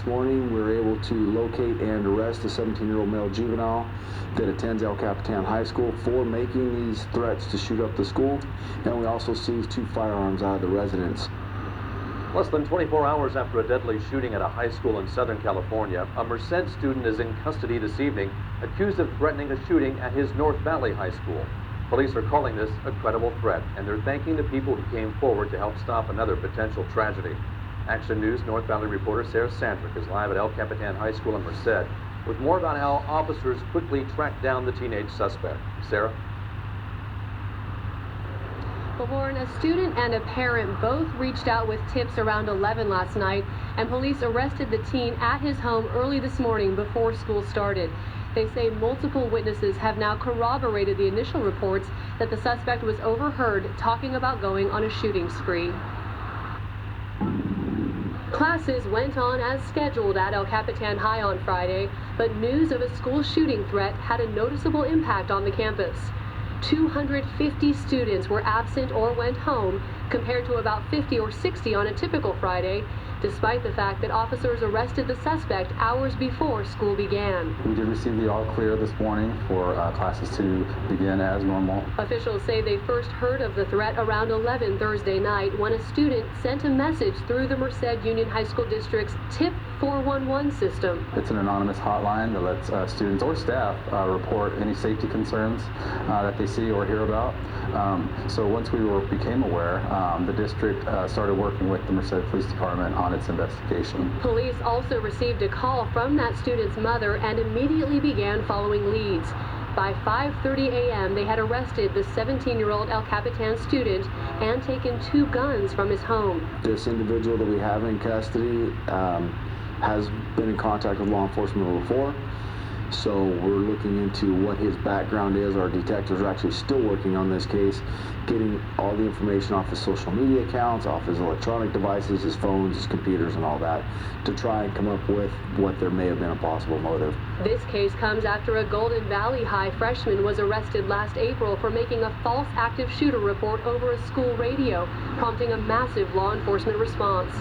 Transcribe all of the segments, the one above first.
this morning, we were able to locate and arrest a 17-year-old male juvenile that attends El Capitan High School for making these threats to shoot up the school, and we also seized 2 firearms out of the residence. Less than 24 hours after a deadly shooting at a high school in Southern California, a Merced student is in custody this evening, accused of threatening a shooting at his North Valley High School. Police are calling this a credible threat, and they're thanking the people who came forward to help stop another potential tragedy. Action News North Valley reporter Sarah Sandrick is live at El Capitan High School in Merced with more about how officers quickly tracked down the teenage suspect. Sarah? Well, Warren, a student and a parent both reached out with tips around 11 last night, and police arrested the teen at his home early this morning before school started. They say multiple witnesses have now corroborated the initial reports that the suspect was overheard talking about going on a shooting spree. Classes went on as scheduled at El Capitan High on Friday, but news of a school shooting threat had a noticeable impact on the campus. 250 students were absent or went home, compared to about 50 or 60 on a typical Friday, despite the fact that officers arrested the suspect hours before school began. We did receive the all clear this morning for classes to begin as normal. Officials say they first heard of the threat around 11 Thursday night when a student sent a message through the Merced Union High School District's tip4111 system. It's an anonymous hotline that lets students or staff report any safety concerns that they see or hear about. So once we became aware, the district started working with the Merced Police Department on its investigation. Police also received a call from that student's mother and immediately began following leads. By 5:30 a.m., they had arrested the 17-year-old El Capitan student and taken 2 guns from his home. This individual that we have in custody has been in contact with law enforcement before, so we're looking into what his background is. Our detectives are actually still working on this case, getting all the information off his social media accounts, off his electronic devices, his phones, his computers, and all that, to try and come up with what there may have been a possible motive. This case comes after a Golden Valley High freshman was arrested last April for making a false active shooter report over a school radio, prompting a massive law enforcement response.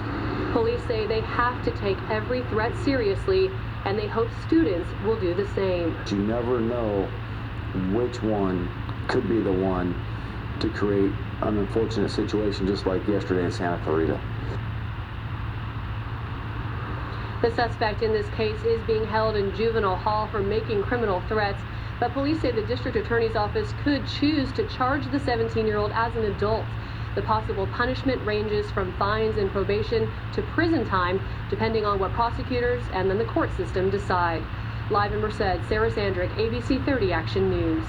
Police say they have to take every threat seriously, and they hope students will do the same. You never know which one could be the one to create an unfortunate situation, just like yesterday in Santa Clarita. The suspect in this case is being held in juvenile hall for making criminal threats, but police say the district attorney's office could choose to charge the 17-year-old as an adult. The possible punishment ranges from fines and probation to prison time, depending on what prosecutors and then the court system decide. Live in Merced, Sarah Sandrick, ABC 30 Action News.